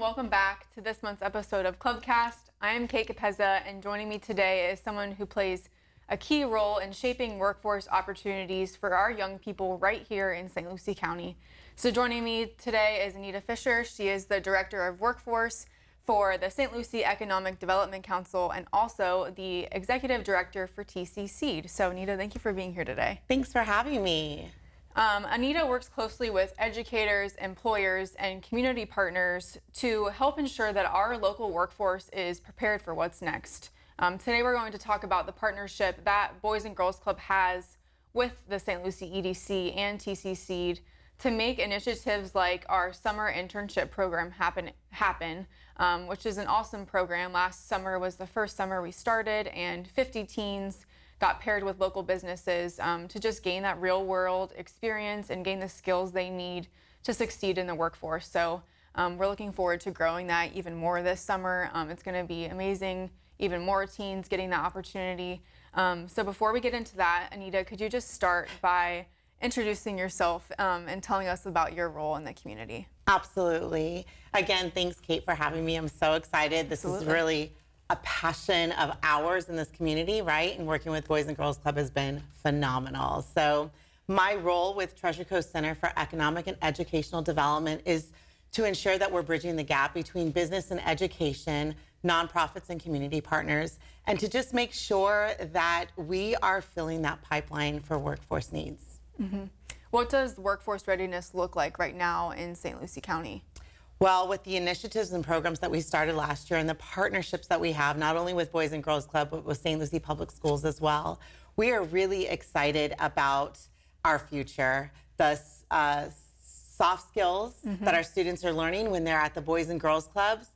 welcome back to this month's episode of Clubcast. I am Kate Capezza, and joining me today is someone who plays a key role in shaping workforce opportunities for our young people right here in St. Lucie County. So joining me today is Anita Fischer. She is the Director of Workforce for the St. Lucie Economic Development Council and also the Executive Director for TCCEED. So Anita, thank you for being here today. Thanks for having me. Anita works closely with educators, employers, and community partners to help ensure that our local workforce is prepared for what's next. Today we're going to talk about the partnership that Boys and Girls Club has with the St. Lucie EDC and TCCEED to make initiatives like our summer internship program happen, which is an awesome program. Last summer was the first summer we started, and 50 teens got paired with local businesses to just gain that real world experience and gain the skills they need to succeed in the workforce. So we're looking forward to growing that even more this summer. It's going to be amazing, even more teens getting that opportunity. So before we get into that, Anita, could you just start by introducing yourself and telling us about your role in the community? Absolutely. Again, thanks, Kate, for having me. I'm so excited. This is really a passion of ours in this community, right? And working with Boys and Girls Club has been phenomenal. So my role with Treasure Coast Center for Economic and Educational Development is to ensure that we're bridging the gap between business and education, nonprofits and community partners, and to just make sure that we are filling that pipeline for workforce needs. Mm-hmm. What does workforce readiness look like right now in St. Lucie County? Well, with the initiatives and programs that we started last year and the partnerships that we have, not only with Boys and Girls Club, but with St. Lucie Public Schools as well, we are really excited about our future. The soft skills that our students are learning when they're at the Boys and Girls Clubs.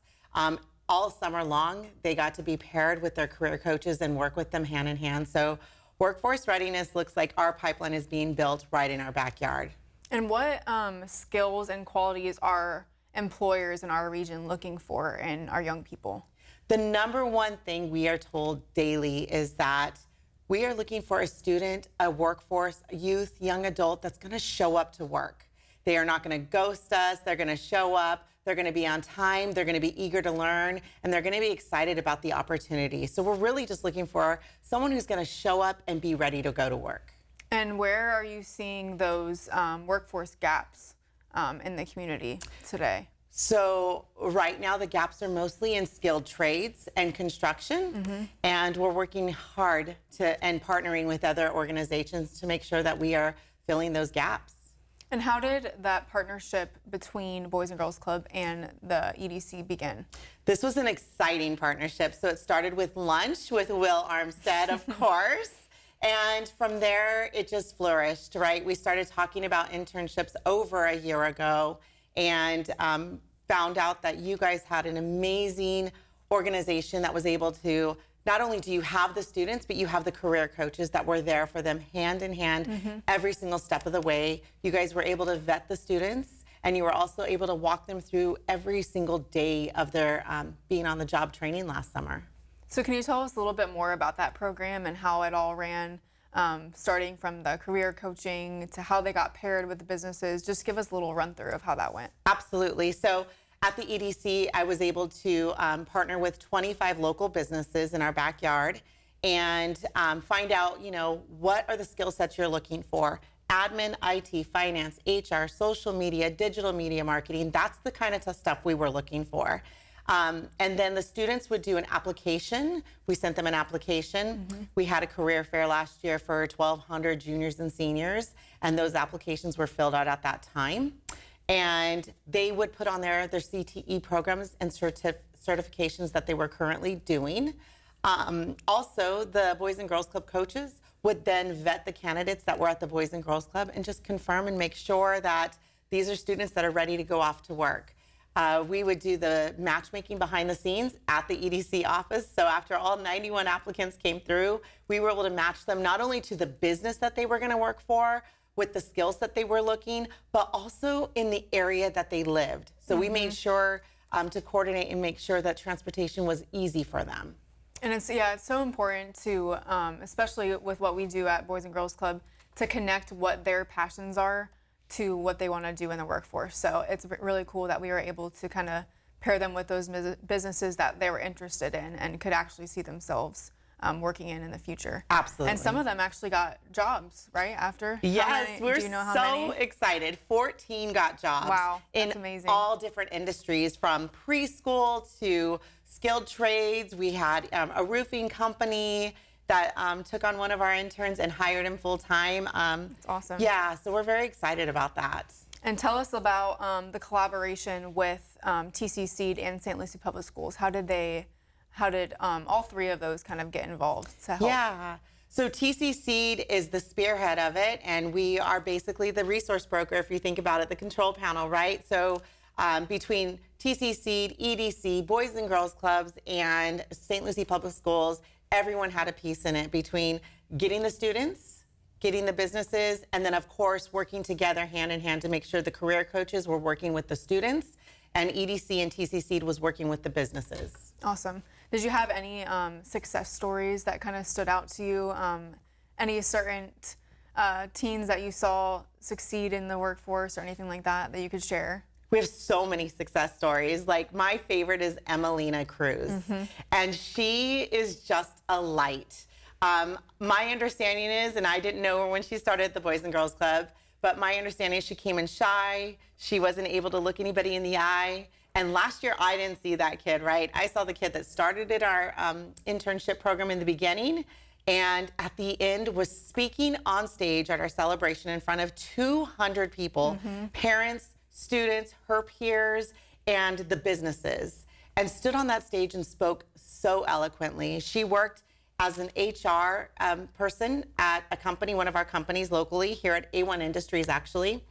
All summer long, they got to be paired with their career coaches and work with them hand in hand. So workforce readiness looks like our pipeline is being built right in our backyard. And what skills and qualities are employers in our region looking for in our young people? The number one thing we are told daily is that we are looking for a student, a workforce, a youth, young adult that's going to show up to work. They are not going to ghost us. They're going to show up. They're going to be on time. They're going to be eager to learn, and they're going to be excited about the opportunity. So we're really just looking for someone who's going to show up and be ready to go to work. And where are you seeing those workforce gaps in the community today? So right now the gaps are mostly in skilled trades and construction, and we're working hard and partnering with other organizations to make sure that we are filling those gaps. And how did that partnership between Boys and Girls Club and the EDC begin? This was an exciting partnership. So it started with lunch with Will Armstead, of course. And from there, it just flourished, right? We started talking about internships over a year ago and found out that you guys had an amazing organization that was able to, not only do you have the students, but you have the career coaches that were there for them hand in hand every single step of the way. You guys were able to vet the students, and you were also able to walk them through every single day of their being on the job training last summer. So can you tell us a little bit more about that program and how it all ran, starting from the career coaching to how they got paired with the businesses? Just give us a little run through of how that went. Absolutely. So at the EDC, I was able to partner with 25 local businesses in our backyard and find out, what are the skill sets you're looking for? Admin, IT, finance, HR, social media, digital media marketing. That's the kind of stuff we were looking for. And then the students would do an application. We sent them an application. We had a career fair last year for 1,200 juniors and seniors, and those applications were filled out at that time. And they would put on their CTE programs and certifications that they were currently doing. Also, the Boys and Girls Club coaches would then vet the candidates that were at the Boys and Girls Club and just confirm and make sure that these are students that are ready to go off to work. We would do the matchmaking behind the scenes at the EDC office. So after all 91 applicants came through, we were able to match them not only to the business that they were going to work for, with the skills that they were looking, but also in the area that they lived. So we made sure to coordinate and make sure that transportation was easy for them. And it's so important to, especially with what we do at Boys and Girls Club, to connect what their passions are to what they want to do in the workforce. So it's really cool that we were able to kind of pair them with those businesses that they were interested in and could actually see themselves working in the future. Absolutely. And some of them actually got jobs, right, after? Yes, we're do you know how so many? excited. 14 got jobs. Wow, that's in amazing. all different industries, from preschool to skilled trades. We had a roofing company that took on one of our interns and hired him full time. That's awesome. Yeah, so we're very excited about that. And tell us about the collaboration with TCCEED and St. Lucie Public Schools. How did all three of those kind of get involved to help? Yeah. So TCCEED is the spearhead of it, and we are basically the resource broker, if you think about it, the control panel, right? So between TCCEED, EDC, Boys and Girls Clubs, and St. Lucie Public Schools, everyone had a piece in it between getting the students, getting the businesses, and then, of course, working together hand in hand to make sure the career coaches were working with the students, and EDC and TCCEED was working with the businesses. Awesome. Did you have any success stories that kind of stood out to you? Any certain teens that you saw succeed in the workforce or anything like that that you could share? We have so many success stories. Like, my favorite is Emelina Cruz, and she is just a light. My understanding is, and I didn't know her when she started at the Boys and Girls Club, but my understanding is she came in shy. She wasn't able to look anybody in the eye. And last year, I didn't see that kid, right? I saw the kid that started at our internship program in the beginning, and at the end was speaking on stage at our celebration in front of 200 people, parents, students, her peers, and the businesses, and stood on that stage and spoke so eloquently. She worked as an HR person at a company, one of our companies locally here at A1 Industries, actually.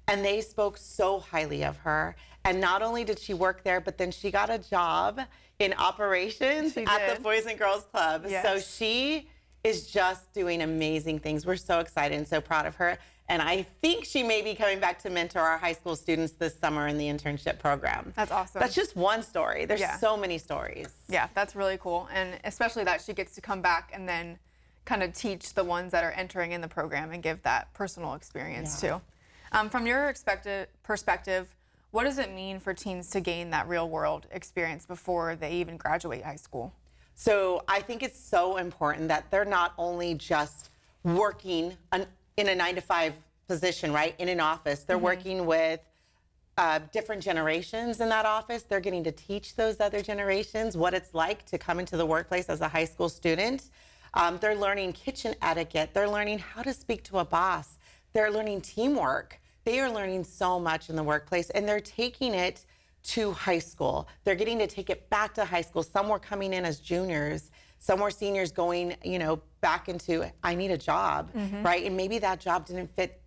And they spoke so highly of her. And not only did she work there, but then she got a job in operations at the Boys and Girls Club. Yes. So she is just doing amazing things. We're so excited and so proud of her. And I think she may be coming back to mentor our high school students this summer in the internship program. That's awesome. That's just one story. There's so many stories. Yeah, that's really cool. And especially that she gets to come back and then kind of teach the ones that are entering in the program and give that personal experience too. From your perspective, what does it mean for teens to gain that real world experience before they even graduate high school? So I think it's so important that they're not only just working in a 9-to-5 position, right, in an office. They're working with different generations in that office. They're getting to teach those other generations what it's like to come into the workplace as a high school student. They're learning kitchen etiquette. They're learning how to speak to a boss. They're learning teamwork. They are learning so much in the workplace, and they're taking it to high school. They're getting to take it back to high school. Some were coming in as juniors. Some were seniors going, back into, I need a job, right? And maybe that job didn't fit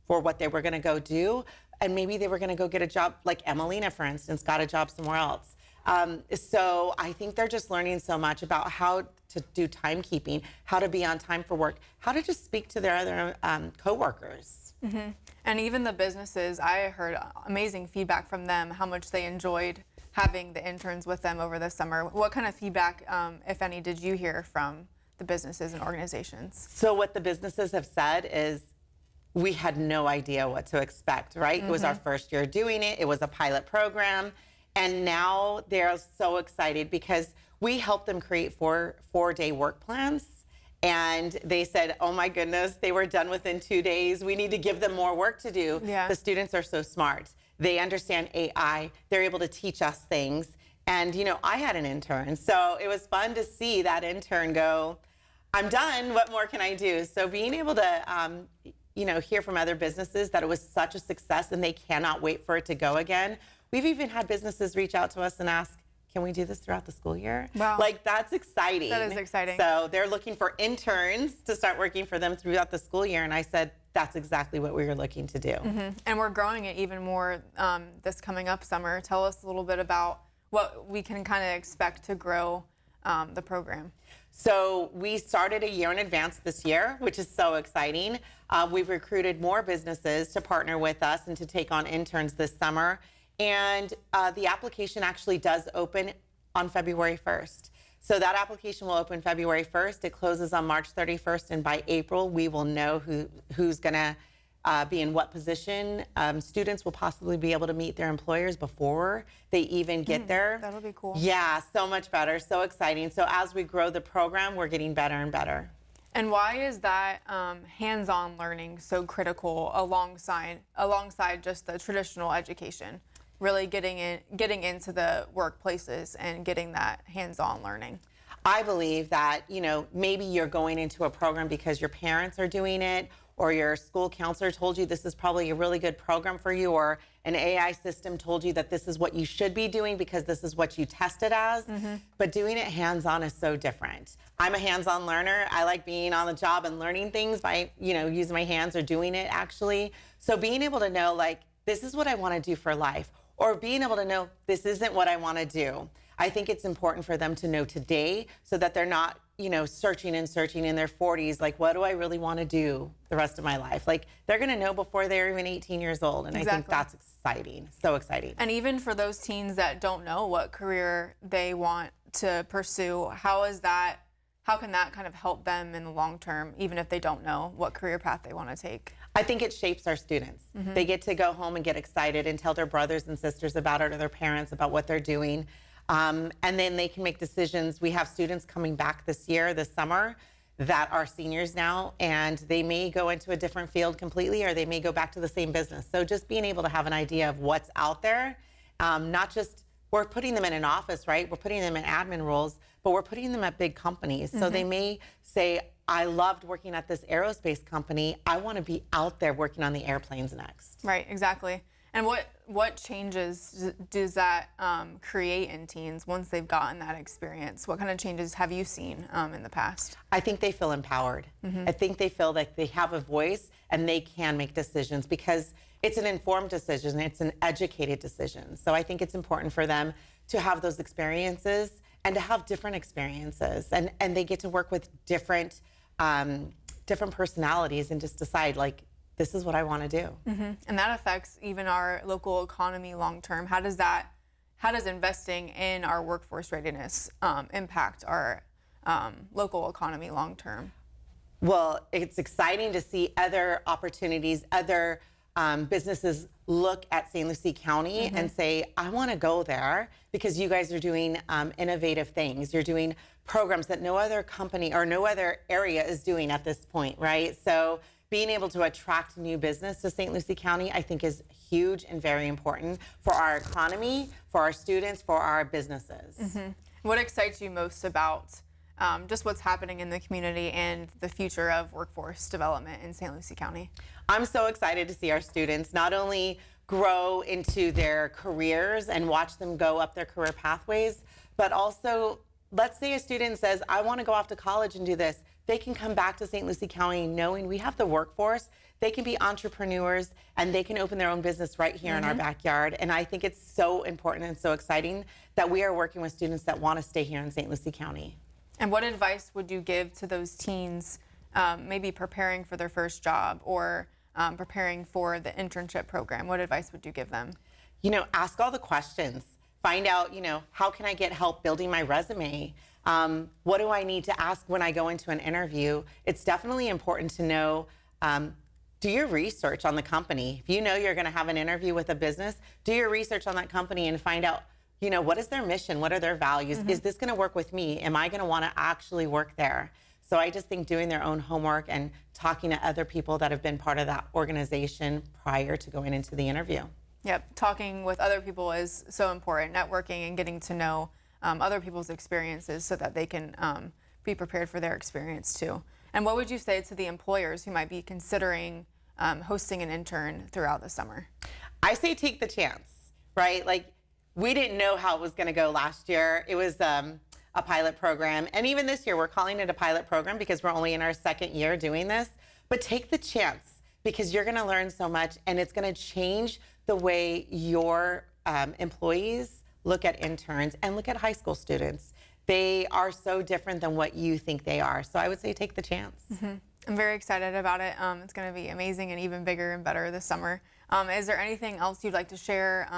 for what they were going to go do. And maybe they were going to go get a job, like Emelina, for instance, got a job somewhere else. So I think they're just learning so much about how to do timekeeping, how to be on time for work, how to just speak to their other coworkers. And even the businesses, I heard amazing feedback from them, how much they enjoyed having the interns with them over the summer. What kind of feedback, if any, did you hear from the businesses and organizations? So what the businesses have said is, we had no idea what to expect, right? It was our first year doing it. It was a pilot program. And now they're so excited because we helped them create four-day work plans. And they said, oh my goodness, they were done within 2 days. We need to give them more work to do. Yeah. The students are so smart. They understand AI. They're able to teach us things. And, I had an intern. So it was fun to see that intern go, I'm done. What more can I do? So being able to, hear from other businesses that it was such a success and they cannot wait for it to go again. We've even had businesses reach out to us and ask, can we do this throughout the school year? Wow. Like, that's exciting. That is exciting. So they're looking for interns to start working for them throughout the school year. And I said, that's exactly what we were looking to do. And we're growing it even more this coming up summer. Tell us a little bit about what we can kind of expect to grow the program. So we started a year in advance this year, which is so exciting. We've recruited more businesses to partner with us and to take on interns this summer. And the application actually does open on February 1st. So that application will open February 1st. It closes on March 31st. And by April, we will know who's going to be in what position. Students will possibly be able to meet their employers before they even get there. That'll be cool. Yeah, so much better, so exciting. So as we grow the program, we're getting better and better. And why is that hands-on learning so critical alongside just the traditional education? Really getting into the workplaces and getting that hands-on learning. I believe that, maybe you're going into a program because your parents are doing it, or your school counselor told you this is probably a really good program for you, or an AI system told you that this is what you should be doing because this is what you tested as. But doing it hands-on is so different. I'm a hands-on learner. I like being on the job and learning things by, using my hands or doing it actually. So being able to know, like, this is what I want to do for life, or being able to know this isn't what I want to do. I think it's important for them to know today so that they're not, searching in their 40s, like, what do I really want to do the rest of my life? Like, they're going to know before they're even 18 years old. And Exactly. I think that's exciting, so exciting. And even for those teens that don't know what career they want to pursue, how can that kind of help them in the long term, even if they don't know what career path they want to take? I think it shapes our students. They get to go home and get excited and tell their brothers and sisters about it, or their parents about what they're doing. And then they can make decisions. We have students coming back this summer, that are seniors now, and they may go into a different field completely, or they may go back to the same business. So just being able to have an idea of what's out there, not just, we're putting them in an office, right? We're putting them in admin roles, but we're putting them at big companies. So they may say, I loved working at this aerospace company. I want to be out there working on the airplanes next. Right, exactly. And what changes does that create in teens once they've gotten that experience? What kind of changes have you seen in the past? I think they feel empowered. I think they feel like they have a voice and they can make decisions, because it's an informed decision. It's an educated decision. So I think it's important for them to have those experiences and to have different experiences. And they get to work with different personalities and just decide, like, this is what I want to do. And that affects even our local economy long term. How does investing in our workforce readiness impact our local economy long term? Well, it's exciting to see other opportunities, other businesses look at St. Lucie County and say, I want to go there because you guys are doing innovative things. You're doing programs that no other company or no other area is doing at this point, right? So being able to attract new business to St. Lucie County, I think, is huge and very important for our economy, for our students, for our businesses. What excites you most about just what's happening in the community and the future of workforce development in St. Lucie County? I'm so excited to see our students not only grow into their careers and watch them go up their career pathways, but also, let's say a student says, I want to go off to college and do this. They can come back to St. Lucie County knowing we have the workforce. They can be entrepreneurs and they can open their own business right here in our backyard. And I think it's so important and so exciting that we are working with students that want to stay here in St. Lucie County. And what advice would you give to those teens maybe preparing for their first job or preparing for the internship program? What advice would you give them? Ask all the questions. Find out, how can I get help building my resume? What do I need to ask when I go into an interview? It's definitely important to know, do your research on the company. If you know you're going to have an interview with a business, do your research on that company and find out, what is their mission? What are their values? Is this going to work with me? Am I going to want to actually work there? So I just think doing their own homework and talking to other people that have been part of that organization prior to going into the interview. Yep, talking with other people is so important, networking and getting to know other people's experiences so that they can be prepared for their experience too. And what would you say to the employers who might be considering hosting an intern throughout the summer? I say take the chance, right? Like, we didn't know how it was going to go last year. It was a pilot program. And even this year, we're calling it a pilot program because we're only in our second year doing this. But take the chance, because you're going to learn so much, and it's going to change the way your employees look at interns and look at high school students. They are so different than what you think they are. So I would say take the chance. I'm very excited about it. It's going to be amazing and even bigger and better this summer. Is there anything else you'd like to share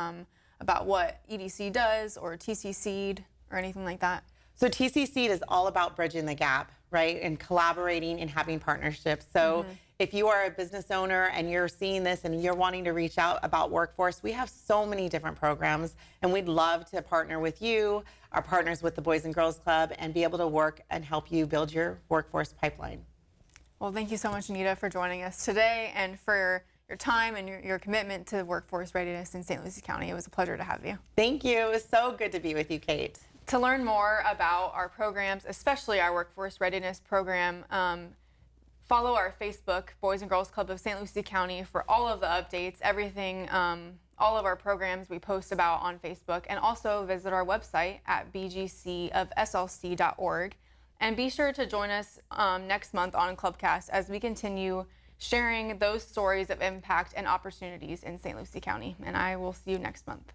about what EDC does or TCCEED or anything like that? So TCCEED is all about bridging the gap, right? And collaborating and having partnerships. So if you are a business owner and you're seeing this and you're wanting to reach out about workforce, we have so many different programs, and we'd love to partner with you, our partners with the Boys and Girls Club, and be able to work and help you build your workforce pipeline. Well, thank you so much, Anita, for joining us today and for your time and your commitment to workforce readiness in St. Lucie County. It was a pleasure to have you. Thank you. It was so good to be with you, Kate. To learn more about our programs, especially our workforce readiness program, follow our Facebook, Boys and Girls Club of St. Lucie County, for all of the updates, everything, all of our programs we post about on Facebook, and also visit our website at bgcofslc.org. And be sure to join us next month on Clubcast as we continue sharing those stories of impact and opportunities in St. Lucie County. And I will see you next month.